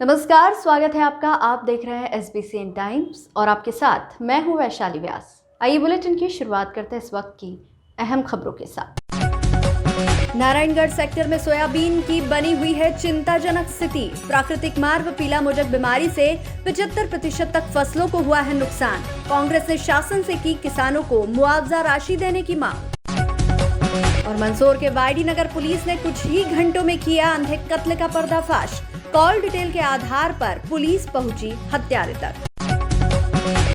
नमस्कार, स्वागत है आपका। आप देख रहे हैं SBCN टाइम्स और आपके साथ मैं हूं वैशाली व्यास। आइए बुलेटिन की शुरुआत करते हैं इस वक्त की अहम खबरों के साथ। नारायणगढ़ सेक्टर में सोयाबीन की बनी हुई है चिंताजनक स्थिति। प्राकृतिक मार व पीला मोजक बीमारी से 75% तक फसलों को हुआ है नुकसान। कांग्रेस ने शासन से की किसानों को मुआवजा राशि देने की मांग। और मंदसौर के वाईडी नगर पुलिस ने कुछ ही घंटों में किया अंधे कत्ल का पर्दाफाश। कॉल डिटेल के आधार पर पुलिस पहुंची हत्यारे तक।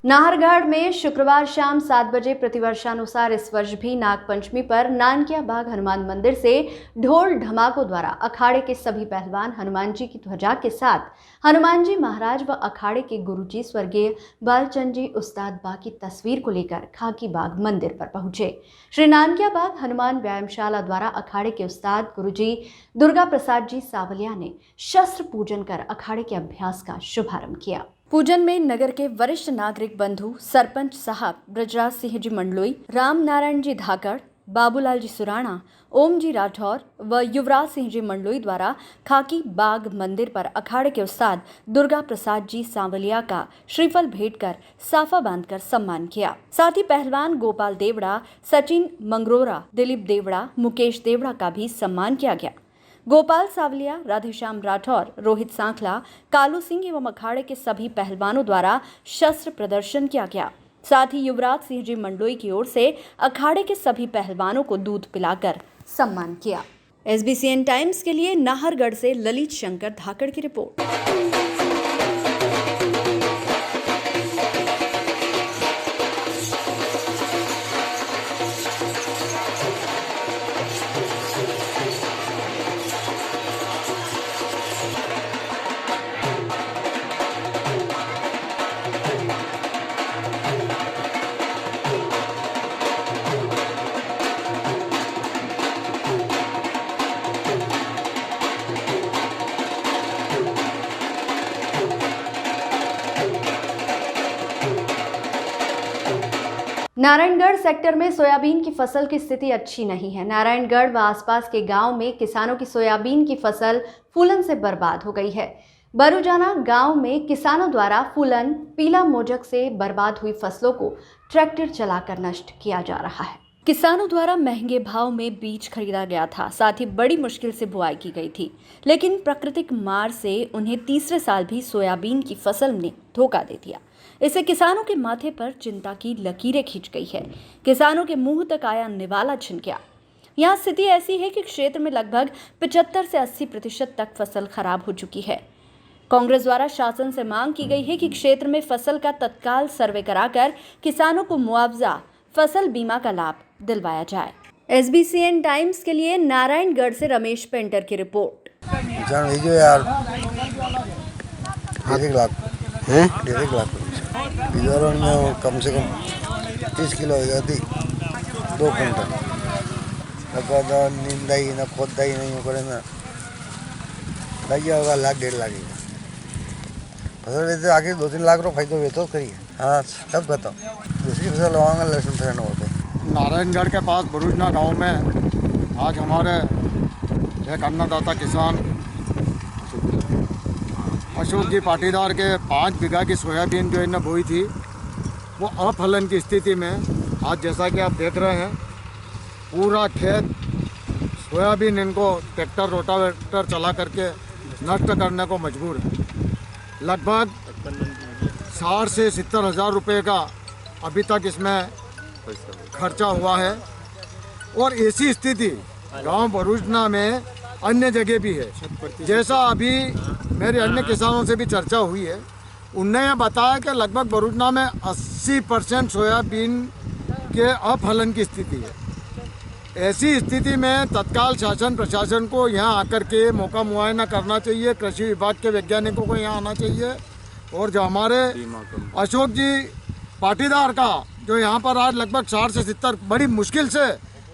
नाहरगढ़ में शुक्रवार शाम 7 बजे प्रतिवर्षानुसार इस वर्ष भी नागपंचमी पर नानकिया बाग हनुमान मंदिर से ढोल ढमाकों द्वारा अखाड़े के सभी पहलवान हनुमान जी की ध्वजा के साथ हनुमान जी महाराज व अखाड़े के गुरुजी स्वर्गीय बालचंद जी उस्ताद बाग की तस्वीर को लेकर खाकी बाग मंदिर पर पहुंचे। श्री नानकिया बाग हनुमान व्यायामशाला द्वारा अखाड़े के उस्ताद गुरुजी दुर्गा प्रसाद जी सावलिया ने शस्त्र पूजन कर अखाड़े के अभ्यास का शुभारंभ किया। पूजन में नगर के वरिष्ठ नागरिक बंधु सरपंच साहब ब्रजराज सिंह जी मंडलोई, राम नारायण जी धाकड़, बाबूलाल जी सुराणा, ओम जी राठौर व युवराज सिंह जी मंडलोई द्वारा खाकी बाग मंदिर पर अखाड़े के उस्ताद दुर्गा प्रसाद जी सांवलिया का श्रीफल भेंट कर साफा बांधकर सम्मान किया। साथ ही पहलवान गोपाल देवड़ा, सचिन मंगरोरा, दिलीप देवड़ा, मुकेश देवड़ा का भी सम्मान किया गया। गोपाल सावलिया, राधेश्याम राठौर, रोहित सांखला, कालू सिंह एवं अखाड़े के सभी पहलवानों द्वारा शस्त्र प्रदर्शन किया गया। साथ ही युवराज सिंह जी मंडलोई की ओर से अखाड़े के सभी पहलवानों को दूध पिलाकर सम्मान किया। SBCN टाइम्स के लिए नाहरगढ़ से ललित शंकर धाकड़ की रिपोर्ट। नारायणगढ़ सेक्टर में सोयाबीन की फसल की स्थिति अच्छी नहीं है। नारायणगढ़ व आसपास के गांव में किसानों की सोयाबीन की फसल फूलन से बर्बाद हो गई है। बरूजाना गांव में किसानों द्वारा फूलन पीला मोजक से बर्बाद हुई फसलों को ट्रैक्टर चलाकर नष्ट किया जा रहा है। किसानों द्वारा महंगे भाव में बीज खरीदा गया था, साथ ही बड़ी मुश्किल से बुआई की गई थी, लेकिन प्राकृतिक मार से उन्हें तीसरे साल भी सोयाबीन की फसल ने धोखा दे दिया। इससे किसानों के माथे पर चिंता की लकीरें खींच गई है। किसानों के मुंह तक आया निवाला छिन गया। यहाँ स्थिति ऐसी है कि क्षेत्र में लगभग 75 से 80% तक फसल खराब हो चुकी है। कांग्रेस द्वारा शासन से मांग की गई है कि क्षेत्र में फसल का तत्काल सर्वे कराकर किसानों को मुआवजा फसल बीमा का लाभ दिलवाया जाए। SBCN टाइम्स के लिए नारायणगढ़ से रमेश पेंटर की रिपोर्ट। में कम से कम 30 किलो हो जाती, 2 क्विंटल। निंदाई ना खोदाई नहीं करे ना होगा 1.5 लाख फसल लेते आगे 2-3 लाख रुपये फायदा हुए तो करिए। हाँ सब बताओ, दूसरी फसल लगाऊंगा लहसुन फैन होते। नारायणगढ़ के पास बरूजना गांव में आज हमारे एक अन्नदाता किसान अशोक जी पाटीदार के 5 बीघा की सोयाबीन जो इन्हें बोई थी वो अफलन की स्थिति में आज जैसा कि आप देख रहे हैं पूरा खेत सोयाबीन इनको ट्रैक्टर रोटावेटर चला करके नष्ट करने को मजबूर है। लगभग 60 से 70 हज़ार रुपये का अभी तक इसमें खर्चा हुआ है। और ऐसी स्थिति गांव बरूजना में अन्य जगह भी है। जैसा अभी मेरे अन्य किसानों से भी चर्चा हुई है, उनने यह बताया कि लगभग बरूजना में 80% सोयाबीन के अफलन की स्थिति है। ऐसी स्थिति में तत्काल शासन प्रशासन को यहाँ आकर के मौका मुआयना करना चाहिए। कृषि विभाग के वैज्ञानिकों को यहाँ आना चाहिए और जो हमारे अशोक जी पाटीदार का जो यहाँ पर आज लगभग 60 से 70 बड़ी मुश्किल से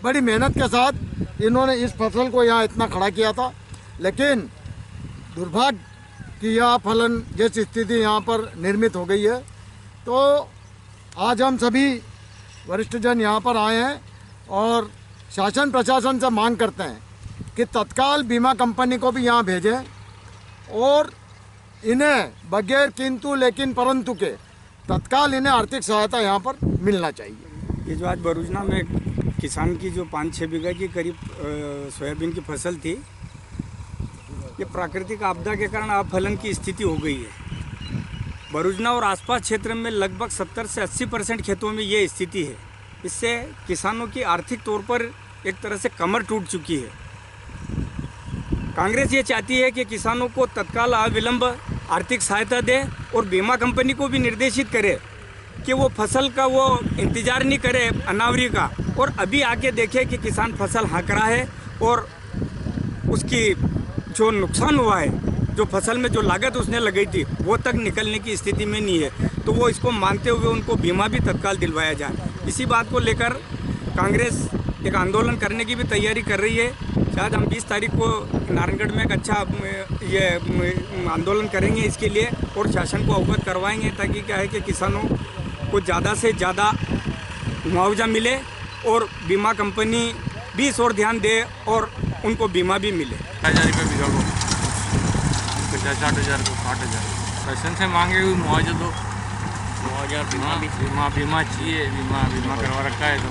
बड़ी मेहनत के साथ इन्होंने इस फसल को यहाँ इतना खड़ा किया था, लेकिन दुर्भाग्य कि यह फलन जैसी स्थिति यहाँ पर निर्मित हो गई है। तो आज हम सभी वरिष्ठ जन यहाँ पर आए हैं और शासन प्रशासन से मांग करते हैं कि तत्काल बीमा कंपनी को भी यहाँ भेजें और इन्हें बगैर किंतु लेकिन परंतु के तत्काल इन्हें आर्थिक सहायता यहाँ पर मिलना चाहिए। ये जो आज भरूचना में किसान की जो 5-6 बीघा की करीब सोयाबीन की फसल थी, ये प्राकृतिक आपदा के कारण अफलन की स्थिति हो गई है। भरूचना और आसपास क्षेत्र में लगभग 70 से 80% खेतों में ये स्थिति है। इससे किसानों की आर्थिक तौर पर एक तरह से कमर टूट चुकी है। कांग्रेस ये चाहती है कि किसानों को तत्काल अविलंब आर्थिक सहायता दे और बीमा कंपनी को भी निर्देशित करे कि वो फसल का वो इंतज़ार नहीं करे अनावरी का, और अभी आके देखे कि किसान फसल हाँक रहा है और उसकी जो नुकसान हुआ है, जो फसल में जो लागत उसने लगाई थी वो तक निकलने की स्थिति में नहीं है, तो वो इसको मानते हुए उनको बीमा भी तत्काल दिलवाया जाए। इसी बात को लेकर कांग्रेस एक आंदोलन करने की भी तैयारी कर रही है। शायद हम 20 तारीख को नारायणगढ़ में एक अच्छा ये आंदोलन करेंगे इसके लिए, और शासन को अवगत करवाएंगे, ताकि क्या है कि किसानों को ज़्यादा से ज़्यादा मुआवजा मिले और बीमा कंपनी भी इस ओर ध्यान दे और उनको बीमा भी मिले। 1000 रुपये बीघा को 50-60 हज़ार को 60 हज़ार शासन से मांगे हुए मुआवजा दो। बीमा चाहिए, बीमा करवा रखा है तो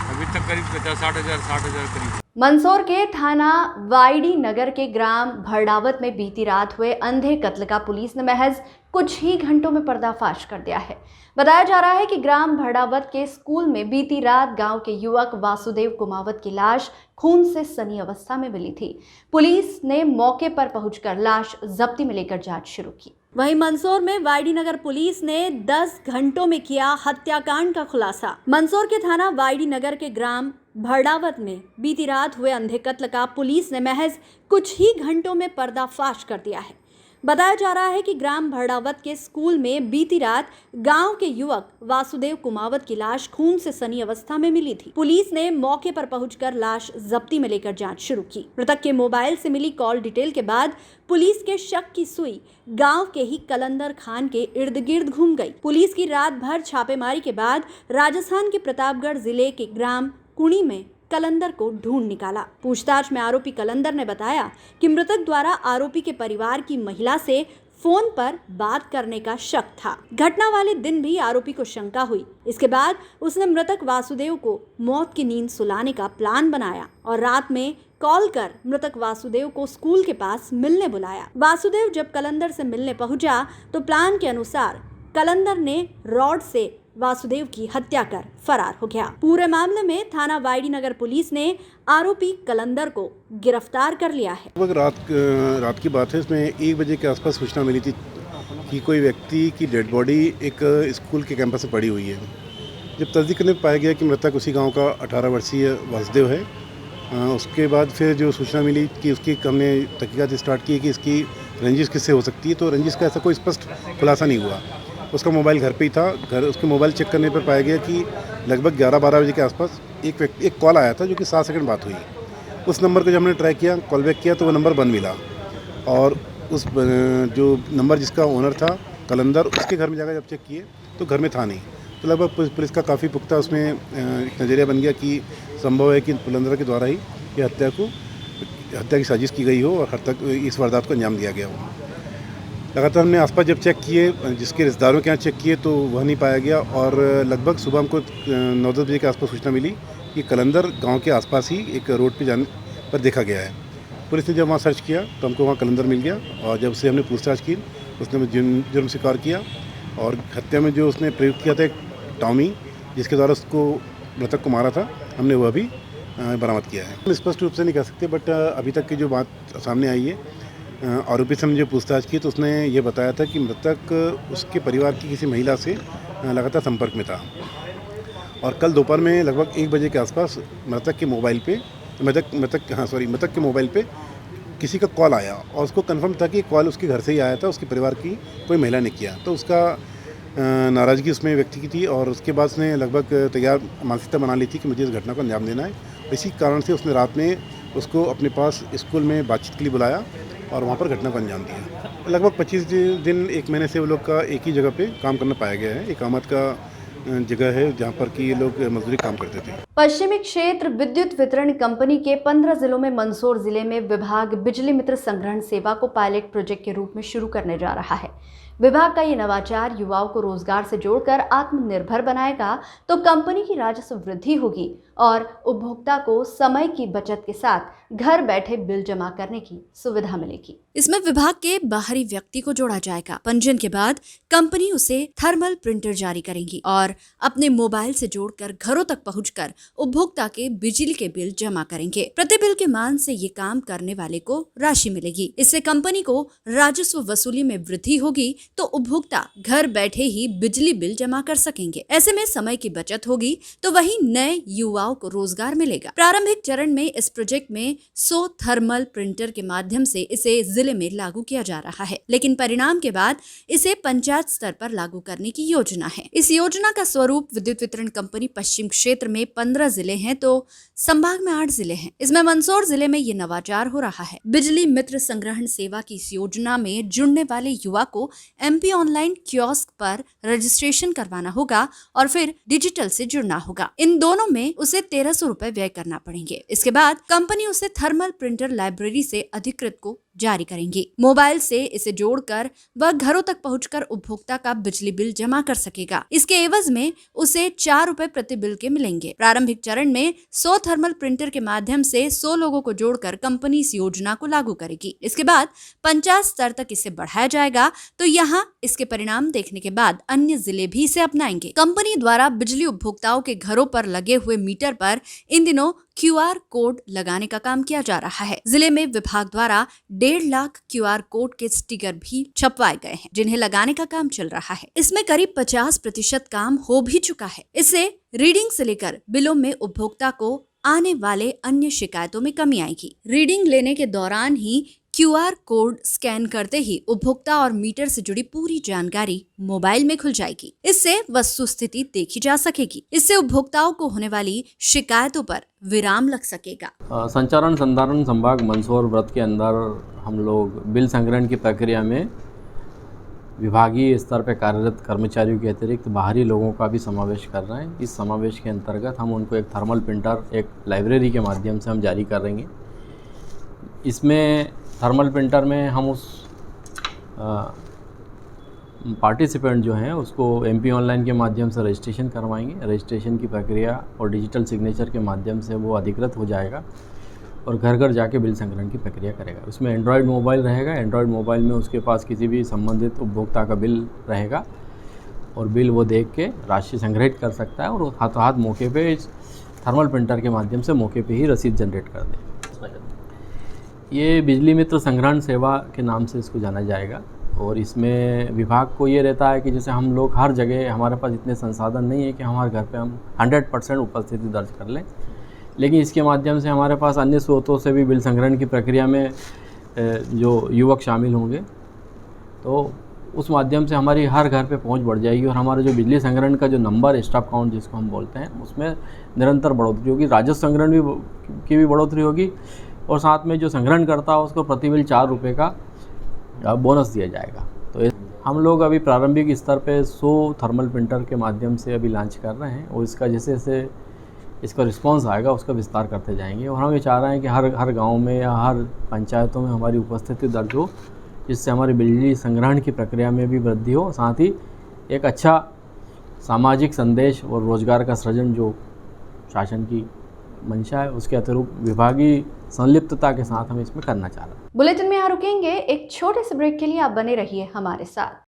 अभी तक करीब 50-60 हज़ार 60 हज़ार करीब। मंदसौर के थाना वाईडी नगर के ग्राम भरडावत में बीती रात हुए अंधे कत्ल का पुलिस ने महज कुछ ही घंटों में पर्दाफाश कर दिया है। बताया जा रहा है कि ग्राम भरडावत के स्कूल में बीती रात गांव के युवक वासुदेव कुमावत की लाश खून से सनी अवस्था में मिली थी। पुलिस ने मौके पर पहुंचकर लाश जब्ती में लेकर जांच शुरू की। वहीं मंदसौर में वाईडी नगर पुलिस ने 10 घंटों में किया हत्याकांड का खुलासा। मंदसौर के थाना वाईडी नगर के ग्राम भरडावत में बीती रात हुए अंधे कत्ल का पुलिस ने महज कुछ ही घंटों में पर्दाफाश कर दिया है। बताया जा रहा है कि ग्राम भरडावत के स्कूल में बीती रात गांव के युवक वासुदेव कुमावत की लाश खून से सनी अवस्था में मिली थी। पुलिस ने मौके पर पहुंचकर लाश जब्ती में लेकर जांच शुरू की। मृतक के मोबाइल से मिली कॉल डिटेल के बाद पुलिस के शक की सुई गांव के ही कलंदर खान के इर्द गिर्द घूम गई। पुलिस की रात भर छापेमारी के बाद राजस्थान के प्रतापगढ़ जिले के ग्राम कुणी में कलंदर को ढूंढ निकाला। पूछताछ में आरोपी कलंदर ने बताया कि मृतक द्वारा आरोपी के परिवार की महिला से फोन पर बात करने का शक था। घटना वाले दिन भी आरोपी को शंका हुई। इसके बाद उसने मृतक वासुदेव को मौत की नींद सुलाने का प्लान बनाया और रात में कॉल कर मृतक वासुदेव को स्कूल के पास मिलने बुलाया। वासुदेव जब कलंदर से मिलने पहुंचा तो प्लान के अनुसार कलंदर ने रॉड से वासुदेव की हत्या कर फरार हो गया। पूरे मामले में थाना वाईडी नगर पुलिस ने आरोपी कलंदर को गिरफ्तार कर लिया है। रात की बात है, इसमें 1 बजे के आसपास सूचना मिली थी कि कोई व्यक्ति की डेड बॉडी एक स्कूल के कैंपस में पड़ी हुई है। जब तस्दीक करने में पाया गया कि मृतक उसी गांव का 18 वर्षीय वासुदेव है। उसके बाद फिर जो सूचना मिली कि उसकी हमने तहकीकात स्टार्ट की कि इसकी रंजिश किससे हो सकती है, तो रंजिश का ऐसा कोई स्पष्ट खुलासा नहीं हुआ। उसका मोबाइल घर पे ही था। उसके मोबाइल चेक करने पर पाया गया कि लगभग 11-12 बजे के आसपास एक कॉल आया था जो कि 7 सेकंड बात हुई। उस नंबर को जब हमने ट्राई किया, कॉल बैक किया, तो वो नंबर बंद मिला। और उस जो नंबर जिसका ओनर था कलंदर, उसके घर में जाकर जब चेक किए तो घर में था नहीं। तो लगभग पुलिस का काफ़ी पुख्ता उसमें एक नज़रिया बन गया कि संभव है कि कलंदर के द्वारा ही ये हत्या की साजिश की गई हो और इस वारदात को अंजाम दिया गया हो। लगातार हमने आसपास जब चेक किए, जिसके रिश्तेदारों के यहाँ चेक किए, तो वह नहीं पाया गया। और लगभग सुबह हमको 9-10 बजे के आसपास सूचना मिली कि कलंदर गांव के आसपास ही एक रोड पे जाने पर देखा गया है। पुलिस ने जब वहाँ सर्च किया तो हमको वहाँ कलंदर मिल गया, और जब से हमने पूछताछ की उसने जुर्म स्वीकार किया। और हत्या में जो उसने प्रयुक्त किया था एक टॉमी, जिसके द्वारा उसको मृतक को मारा था, हमने वह भी बरामद किया है। हम स्पष्ट रूप से नहीं कह सकते, बट अभी तक की जो बात सामने आई है, आरोपी से हमने जो पूछताछ की तो उसने ये बताया था कि मृतक उसके परिवार की किसी महिला से लगातार संपर्क में था। और कल दोपहर में लगभग 1 बजे के आसपास मृतक के मोबाइल पे किसी का कॉल आया, और उसको कंफर्म था कि कॉल उसके घर से ही आया था, उसके परिवार की कोई महिला ने किया। तो उसका नाराज़गी उसमें व्यक्ति की थी, और उसके बाद उसने लगभग तैयार मानसिकता बना ली थी कि मुझे इस घटना को अंजाम देना है। इसी कारण से उसने रात में उसको अपने पास स्कूल में बातचीत के लिए बुलाया और वहाँ पर घटना को अंजाम दिया। लगभग 25 दिन 1 महीने से वो लोग का एक ही जगह पे काम करना पाया गया है। एक आमद का जगह है जहाँ पर कि ये लोग मजदूरी काम करते थे। पश्चिमी क्षेत्र विद्युत वितरण कंपनी के 15 जिलों में मंदसौर जिले में विभाग बिजली मित्र संग्रहण सेवा को पायलट प्रोजेक्ट के रूप में शुरू करने जा रहा है। विभाग का ये नवाचार युवाओं को रोजगार से जोड़कर आत्मनिर्भर बनाएगा तो कंपनी की राजस्व वृद्धि होगी और उपभोक्ता को समय की बचत के साथ घर बैठे बिल जमा करने की सुविधा मिलेगी। इसमें विभाग के बाहरी व्यक्ति को जोड़ा जाएगा। पंजीयन के बाद कंपनी उसे थर्मल प्रिंटर जारी करेगी और अपने मोबाइल से जोड़कर घरों तक पहुंचकर उपभोक्ता के बिजली के बिल जमा करेंगे। प्रति बिल के मान से ये काम करने वाले को राशि मिलेगी। इससे कंपनी को राजस्व वसूली में वृद्धि होगी तो उपभोक्ता घर बैठे ही बिजली बिल जमा कर सकेंगे। ऐसे में समय की बचत होगी तो वहीं नए युवाओं को रोजगार मिलेगा। प्रारंभिक चरण में इस प्रोजेक्ट में 100 थर्मल प्रिंटर के माध्यम से इसे जिले में लागू किया जा रहा है, लेकिन परिणाम के बाद इसे पंचायत स्तर पर लागू करने की योजना है। इस योजना का स्वरूप विद्युत वितरण कंपनी पश्चिम क्षेत्र में 15 जिले हैं तो संभाग में 8 जिले हैं। इसमें मंदसौर जिले में ये नवाचार हो रहा है। बिजली मित्र संग्रहण सेवा की इस योजना में जुड़ने वाले युवा को MP ऑनलाइन कियोस्क पर रजिस्ट्रेशन करवाना होगा और फिर डिजिटल से जुड़ना होगा। इन दोनों में उसे 1300 रुपए व्यय करना पड़ेंगे। इसके बाद कंपनी उसे थर्मल प्रिंटर लाइब्रेरी से अधिकृत को जारी करेंगी। मोबाइल से इसे जोड़कर वह घरों तक पहुंचकर उपभोक्ता का बिजली बिल जमा कर सकेगा। इसके एवज में उसे 4 रुपए प्रति बिल के मिलेंगे। प्रारंभिक चरण में 100 थर्मल प्रिंटर के माध्यम से 100 लोगों को जोड़कर कंपनी इस योजना को लागू करेगी। इसके बाद पंचायत स्तर तक इसे बढ़ाया जाएगा तो यहाँ इसके परिणाम देखने के बाद अन्य जिले भी इसे अपनाएंगे। कंपनी द्वारा बिजली उपभोक्ताओं के घरों पर लगे हुए मीटर पर इन दिनों QR कोड लगाने का काम किया जा रहा है। जिले में विभाग द्वारा 1.5 लाख QR कोड के स्टिकर भी छपवाए गए हैं, जिन्हें लगाने का काम चल रहा है। इसमें करीब 50% काम हो भी चुका है। इससे रीडिंग से लेकर बिलों में उपभोक्ता को आने वाले अन्य शिकायतों में कमी आएगी। रीडिंग लेने के दौरान ही QR कोड स्कैन करते ही उपभोक्ता और मीटर से जुड़ी पूरी जानकारी मोबाइल में खुल जाएगी। इससे वस्तु स्थिति देखी जा सकेगी। इससे उपभोक्ताओं को होने वाली शिकायतों पर विराम लग सकेगा। संचालन संधारण संभाग मंदसौर व्रत के अंदर हम लोग बिल संग्रहण की प्रक्रिया में विभागीय स्तर पर कार्यरत कर्मचारियों के अतिरिक्त बाहरी लोगों का भी समावेश कर रहे हैं। इस समावेश के अंतर्गत हम उनको एक थर्मल प्रिंटर एक लाइब्रेरी के माध्यम से हम जारी कर रहेंगे। इसमें थर्मल प्रिंटर में हम उस पार्टिसिपेंट जो हैं उसको MP ऑनलाइन के माध्यम से रजिस्ट्रेशन करवाएंगे। रजिस्ट्रेशन की प्रक्रिया और डिजिटल सिग्नेचर के माध्यम से वो अधिकृत हो जाएगा और घर घर जाके बिल संग्रहण की प्रक्रिया करेगा। उसमें एंड्रॉयड मोबाइल रहेगा। एंड्रॉयड मोबाइल में उसके पास किसी भी संबंधित उपभोक्ता का बिल रहेगा और बिल वो देख के राशि संग्रहित कर सकता है और हाथों हाथ मौके पे इस थर्मल प्रिंटर के माध्यम से मौके पे ही रसीद जनरेट कर दें। ये बिजली मित्र संग्रहण सेवा के नाम से इसको जाना जाएगा और इसमें विभाग को ये रहता है कि जैसे हम लोग हर जगह हमारे पास इतने संसाधन नहीं है कि हमारे घर पे हम 100% उपस्थिति दर्ज कर लें, लेकिन इसके माध्यम से हमारे पास अन्य स्रोतों से भी बिल संग्रहण की प्रक्रिया में जो युवक शामिल होंगे तो उस माध्यम से हमारी हर घर पे पहुंच बढ़ जाएगी और हमारा जो बिजली संग्रहण का जो नंबर स्टाफ काउंट जिसको हम बोलते हैं उसमें निरंतर बढ़ोतरी होगी। राजस्व संग्रहण की भी बढ़ोतरी होगी और साथ में जो संग्रहण करता है उसको प्रति बिल 4 रुपये का बोनस दिया जाएगा। तो हम लोग अभी प्रारंभिक स्तर पे 100 थर्मल प्रिंटर के माध्यम से अभी लॉन्च कर रहे हैं और इसका जैसे जैसे इसका रिस्पांस आएगा उसका विस्तार करते जाएंगे और हम ये चाह रहे हैं कि हर गांव में या हर पंचायतों में हमारी उपस्थिति दर्ज हो, जिससे हमारी बिजली संग्रहण की प्रक्रिया में भी वृद्धि हो, साथ ही एक अच्छा सामाजिक संदेश और रोजगार का सृजन जो शासन की मंशा है उसके अनुरूप विभागीय संलिप्तता के साथ हम इसमें करना चाह रहे हैं। बुलेटिन में यहाँ रुकेंगे एक छोटे से ब्रेक के लिए। आप बने रहिए हमारे साथ।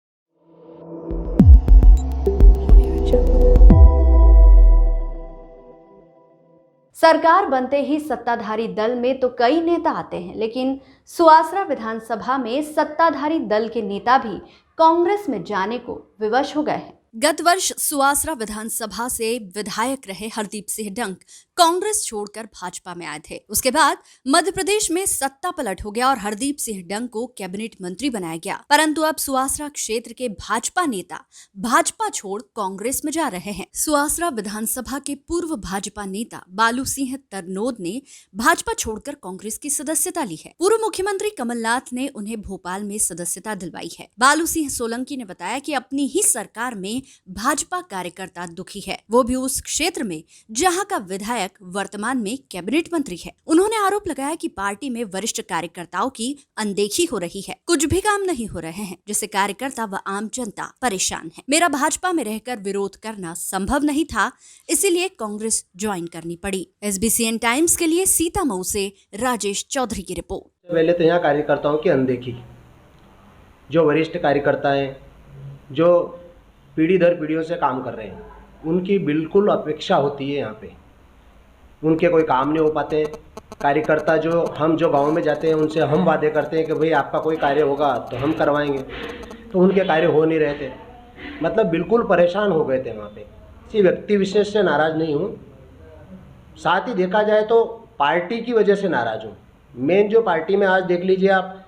सरकार बनते ही सत्ताधारी दल में तो कई नेता आते हैं, लेकिन सुवासरा विधानसभा में सत्ताधारी दल के नेता भी कांग्रेस में जाने को विवश हो गए हैं। गत वर्ष सुवासरा विधानसभा से विधायक रहे हरदीप सिंह डंक कांग्रेस छोड़कर भाजपा में आए थे। उसके बाद मध्य प्रदेश में सत्ता पलट हो गया और हरदीप सिंह डंक को कैबिनेट मंत्री बनाया गया। परंतु अब सुवासरा क्षेत्र के भाजपा नेता भाजपा छोड़ कांग्रेस में जा रहे हैं। सुवासरा विधानसभा के पूर्व भाजपा नेता बालू सिंह तरनोद ने भाजपा छोड़कर कांग्रेस की सदस्यता ली है। पूर्व मुख्यमंत्री कमलनाथ ने उन्हें भोपाल में सदस्यता दिलवाई है। बालू सिंह सोलंकी ने बताया कि अपनी ही सरकार में भाजपा कार्यकर्ता दुखी है, वो भी उस क्षेत्र में जहां का विधायक वर्तमान में कैबिनेट मंत्री है। उन्होंने आरोप लगाया कि पार्टी में वरिष्ठ कार्यकर्ताओं की अनदेखी हो रही है, कुछ भी काम नहीं हो रहे हैं, जिससे कार्यकर्ता व आम जनता परेशान है। मेरा भाजपा में रहकर विरोध करना संभव नहीं था, इसीलिए कांग्रेस ज्वाइन करनी पड़ी। SBCN टाइम्स के लिए सीतामऊ से राजेश चौधरी की रिपोर्ट। पहले तो यहाँ कार्यकर्ताओं की अनदेखी, जो वरिष्ठ कार्यकर्ता हैं, जो पीढ़ी दर पीढ़ियों से काम कर रहे हैं, उनकी बिल्कुल अपेक्षा होती है। यहाँ पे उनके कोई काम नहीं हो पाते। कार्यकर्ता जो गांव में जाते हैं, उनसे हम वादे करते हैं कि भाई आपका कोई कार्य होगा तो हम करवाएंगे, तो उनके कार्य हो नहीं रहे थे। मतलब बिल्कुल परेशान हो गए थे वहाँ पे। किसी व्यक्ति विशेष से नाराज़ नहीं हूँ, साथ ही देखा जाए तो पार्टी की वजह से नाराज़ हूँ। मेन जो पार्टी में आज देख लीजिए आप,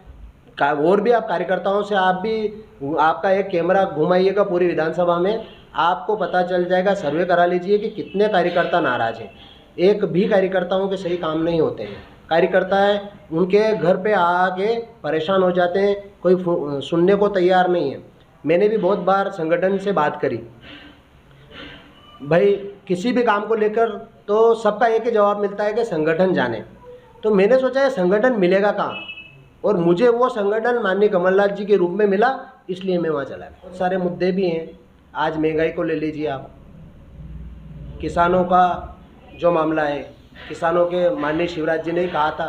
और भी आप कार्यकर्ताओं से आपका एक कैमरा घुमाइएगा पूरी विधानसभा में, आपको पता चल जाएगा, सर्वे करा लीजिए कि कितने कार्यकर्ता नाराज़ हैं। एक भी कार्यकर्ताओं के सही काम नहीं होते हैं। कार्यकर्ता है, उनके घर पे आके परेशान हो जाते हैं, कोई सुनने को तैयार नहीं है। मैंने भी बहुत बार संगठन से बात करी, भाई किसी भी काम को लेकर तो सबका एक ही जवाब मिलता है कि संगठन जाने। तो मैंने सोचा है संगठन मिलेगा कहाँ, और मुझे वो संगठन माननीय कमलनाथ जी के रूप में मिला, इसलिए मैं वहाँ चला गया। बहुत सारे मुद्दे भी हैं। आज महंगाई को ले लीजिए आप, किसानों का जो मामला है, किसानों के माननीय शिवराज जी ने ही कहा था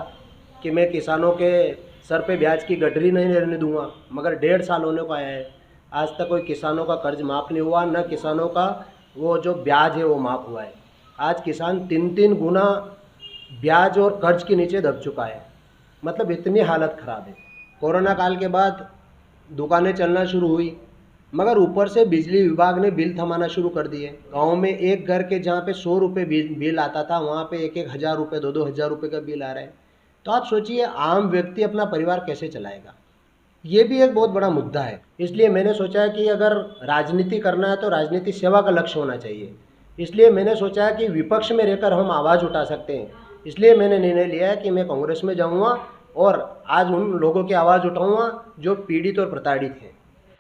कि मैं किसानों के सर पे ब्याज की गठरी नहीं रहने दूंगा, मगर 1.5 साल होने को आया है, आज तक कोई किसानों का कर्ज माफ़ नहीं हुआ, न किसानों का वो जो ब्याज है वो माफ़ हुआ है। आज किसान 3-3 गुना ब्याज और कर्ज के नीचे दब चुका है। मतलब इतनी हालत ख़राब है। कोरोना काल के बाद दुकानें चलना शुरू हुई, मगर ऊपर से बिजली विभाग ने बिल थमाना शुरू कर दिए। गांव में एक घर के जहां पे 100 रुपये बिल आता था, वहां पे 1-1 हज़ार रुपये, 2-2 हज़ार रुपये का बिल आ रहा है। तो आप सोचिए आम व्यक्ति अपना परिवार कैसे चलाएगा। ये भी एक बहुत बड़ा मुद्दा है। इसलिए मैंने सोचा है कि अगर राजनीति करना है तो राजनीति सेवा का लक्ष्य होना चाहिए। इसलिए मैंने सोचा है कि विपक्ष में रहकर हम आवाज़ उठा सकते हैं। इसलिए मैंने निर्णय लिया है कि मैं कांग्रेस में जाऊंगा और आज उन लोगों की आवाज़ उठाऊंगा जो पीड़ित और प्रताड़ित हैं।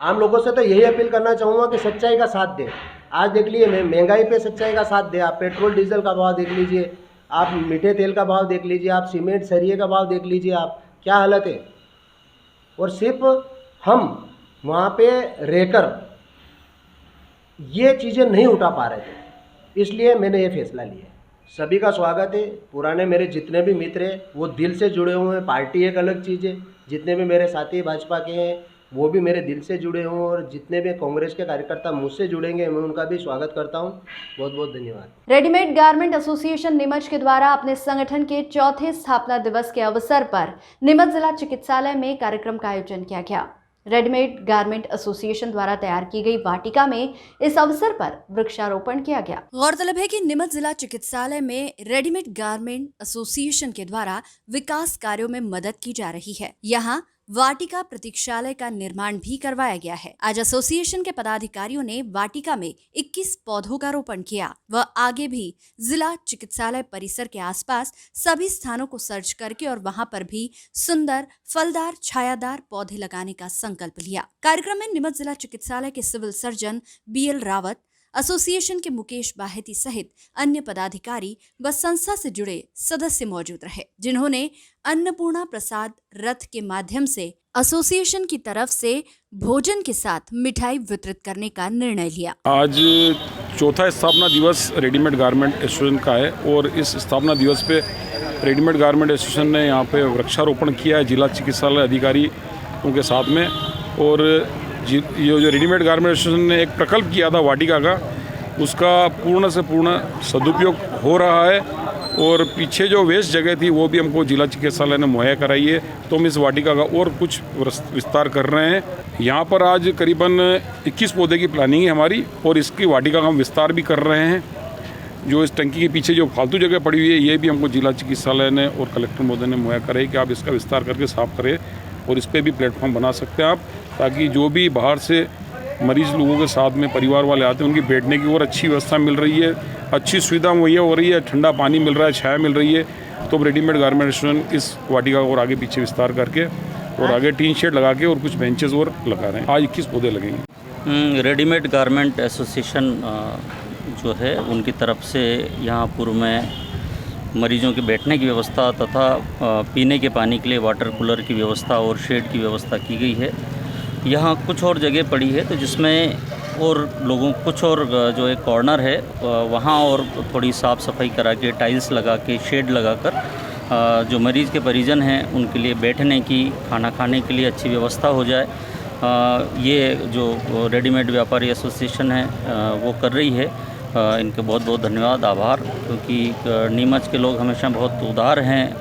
आम लोगों से तो यही अपील करना चाहूँगा कि सच्चाई का साथ दें। आज देख लीजिए महंगाई पे सच्चाई का साथ दें। आप पेट्रोल डीजल का भाव देख लीजिए, आप मीठे तेल का भाव देख लीजिए, आप सीमेंट सरिये का भाव देख लीजिए, आप क्या हालत है। और सिर्फ हम वहाँ पे रहकर ये चीज़ें नहीं उठा पा रहे थे, इसलिए मैंने ये फैसला लिया। सभी का स्वागत है। पुराने मेरे जितने भी मित्र हैं वो दिल से जुड़े हुए हैं। पार्टी एक अलग चीज़ है। जितने भी मेरे साथी भाजपा के हैं वो भी मेरे दिल से जुड़े हुए, और जितने भी कांग्रेस के कार्यकर्ता मुझसे जुड़ेंगे मैं उनका भी स्वागत करता हूं। बहुत बहुत धन्यवाद। रेडीमेड गारमेंट एसोसिएशन नीमच के द्वारा अपने संगठन के 4थे स्थापना दिवस के अवसर पर नीमच जिला चिकित्सालय में कार्यक्रम का आयोजन किया गया। रेडीमेड गारमेंट एसोसिएशन द्वारा तैयार की गई वाटिका में इस अवसर पर वृक्षारोपण किया गया। गौरतलब है कि नीमच जिला चिकित्सालय में रेडीमेड गारमेंट एसोसिएशन के द्वारा विकास कार्यों में मदद की जा रही है। यहाँ वाटिका प्रतीक्षालय का निर्माण भी करवाया गया है। आज एसोसिएशन के पदाधिकारियों ने वाटिका में 21 पौधों का रोपण किया व आगे भी जिला चिकित्सालय परिसर के आसपास सभी स्थानों को सर्च करके और वहां पर भी सुंदर फलदार छायादार पौधे लगाने का संकल्प लिया। कार्यक्रम में नीमच जिला चिकित्सालय के civil surgeon BL Rawat, association के मुकेश बाहेती सहित अन्य पदाधिकारी व संस्था से जुड़े सदस्य मौजूद रहे, जिन्होंने अन्नपूर्णा प्रसाद रथ के माध्यम से एसोसिएशन की तरफ से भोजन के साथ मिठाई वितरित करने का निर्णय लिया। आज 4था स्थापना दिवस रेडीमेड गारमेंट एसोसिएशन का है और इस स्थापना दिवस पे रेडीमेड गारमेंट एसोसिएशन ने यहाँ पे वृक्षारोपण किया है जिला चिकित्सालय अधिकारी उनके साथ में। और ये जो रेडीमेड गारमेंट एसोसिएशन ने एक प्रकल्प किया था वाटिका का, उसका पूर्ण से पूर्ण सदुपयोग हो रहा है। और पीछे जो वेस्ट जगह थी वो भी हमको जिला चिकित्सालय ने मुहैया कराई है, तो हम इस वाटिका का और कुछ विस्तार कर रहे हैं। यहाँ पर आज करीबन 21 पौधे की प्लानिंग है हमारी, और इसकी वाटिका का हम विस्तार भी कर रहे हैं। जो इस टंकी के पीछे जो फालतू जगह पड़ी हुई है ये भी हमको जिला चिकित्सालय ने और कलेक्टर महोदय ने मुहैया कराई कि आप इसका विस्तार करके साफ करें, और इस पर भी प्लेटफॉर्म बना सकते हैं आप, ताकि जो भी बाहर से मरीज लोगों के साथ में परिवार वाले आते हैं उनकी बैठने की और अच्छी व्यवस्था मिल रही है, अच्छी सुविधा मुहैया हो रही है, ठंडा पानी मिल रहा है, छाया मिल रही है। तो रेडीमेड गारमेंट एसोसिएशन इस वाटिका को और आगे पीछे विस्तार करके और आगे टीन शेड लगा के और कुछ बेंचेस और लगा रहे हैं। आज 21 पौधे लगेंगे। रेडीमेड गारमेंट एसोसिएशन जो है उनकी तरफ से यहाँ पूर्व में मरीजों के बैठने की व्यवस्था तथा पीने के पानी के लिए वाटर कूलर की व्यवस्था और शेड की व्यवस्था की गई है। यहाँ कुछ और जगह पड़ी है तो जिसमें और लोगों कुछ और जो एक कॉर्नर है वहाँ और थोड़ी साफ़ सफाई करा के टाइल्स लगा के शेड लगाकर जो मरीज़ के परिजन हैं उनके लिए बैठने की खाना खाने के लिए अच्छी व्यवस्था हो जाए। ये जो रेडीमेड व्यापारी एसोसिएशन है वो कर रही है। इनके बहुत बहुत धन्यवाद आभार, क्योंकि नीमच के लोग हमेशा बहुत उदार हैं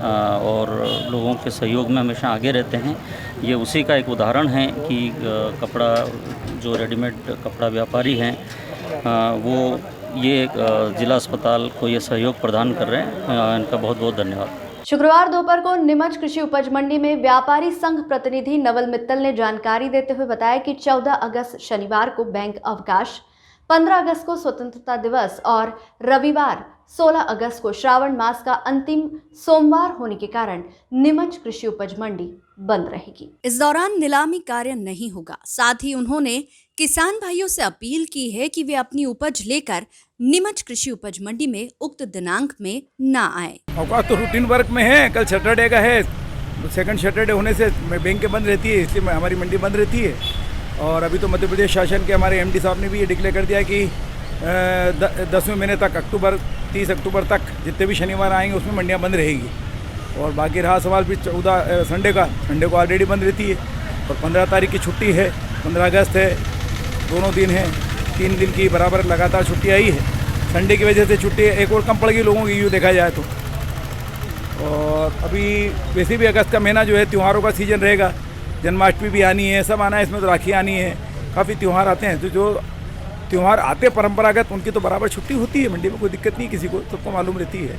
और लोगों के सहयोग में हमेशा आगे रहते हैं। ये उसी का एक उदाहरण है कि कपड़ा जो रेडीमेड कपड़ा व्यापारी हैं वो ये जिला अस्पताल को ये सहयोग प्रदान कर रहे हैं। इनका बहुत बहुत धन्यवाद। शुक्रवार दोपहर को नीमच कृषि उपज मंडी में व्यापारी संघ प्रतिनिधि नवल मित्तल ने जानकारी देते हुए बताया कि 14 अगस्त शनिवार को बैंक अवकाश, 15 अगस्त को स्वतंत्रता दिवस और रविवार 16 अगस्त को श्रावण मास का अंतिम सोमवार होने के कारण नीमच कृषि उपज मंडी बंद रहेगी। इस दौरान नीलामी कार्य नहीं होगा। साथ ही उन्होंने किसान भाइयों से अपील की है कि वे अपनी उपज लेकर नीमच कृषि उपज मंडी में उक्त दिनांक में न आए। अवकाश तो रूटीन वर्क में है, कल सैटरडे का है, सेकंड सैटरडे होने से बैंक बंद रहती है, इसलिए हमारी मंडी बंद रहती है। और अभी तो मध्य प्रदेश शासन के हमारे एमडी साहब ने भी ये डिक्लेयर कर दिया कि 10वें महीने तक 30 अक्टूबर तक जितने भी शनिवार आएंगे उसमें मंडियाँ बंद रहेगी। और बाकी रहा सवाल फिर 14 संडे को ऑलरेडी बंद रहती है। और 15 तारीख की छुट्टी है, 15 अगस्त है, दोनों दिन है, 3 दिन की बराबर लगातार छुट्टी आई है। संडे की वजह से छुट्टी एक और कम पड़ गई लोगों की, यूँ देखा जाए तो। और अभी वैसे भी अगस्त का महीना जो है त्योहारों का सीज़न रहेगा, जन्माष्टमी भी आनी है, सब आना है, इसमें तो राखी आनी है, काफ़ी त्यौहार आते हैं। तो जो त्यौहार आते परंपरागत उनकी तो बराबर छुट्टी होती है मंडी में, कोई दिक्कत नहीं किसी को, सबको मालूम रहती है।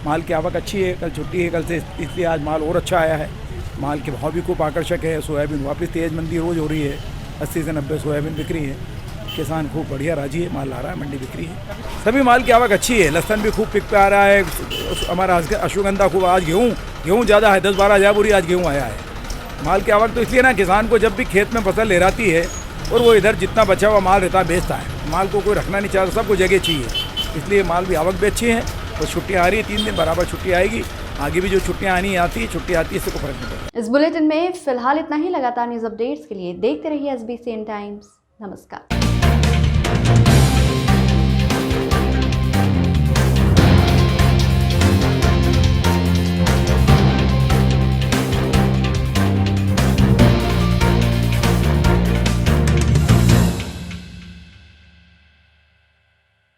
माल की आवक अच्छी है, कल छुट्टी है कल से, इसलिए आज माल और अच्छा आया है। माल के भाव भी खूब आकर्षक है। सोयाबीन वापस तेज़ मंदी रोज़ हो रही है, 80 से 90 सोयाबीन बिक्री है। किसान खूब बढ़िया राजी है, माल ला रहा है, मंडी बिक्री है। सभी माल की आवक अच्छी है। लहसन भी खूब पिक पे आ रहा है, हमारा अश्वगंधा खूब। आज गेहूँ ज़्यादा है, 10-12 हज़ार बोरी आज गेहूँ आया है। माल की आवक तो इसलिए ना, किसान को जब भी खेत में फसल लहराती है और वो इधर जितना बचा हुआ माल रहता है बेचता है। माल को कोई रखना नहीं चाहता, सबको जगह चाहिए, इसलिए माल भी आवक भी अच्छी है। और छुट्टियाँ आ रही है, 3 दिन बराबर छुट्टी आएगी। आगे भी जो छुट्टियाँ छुट्टी आती है, इससे कोई फर्क नहीं पड़ता। इस बुलेटिन में फिलहाल इतना ही। लगातार न्यूज़ अपडेट्स के लिए देखते रहिए SBCN टाइम्स। नमस्कार।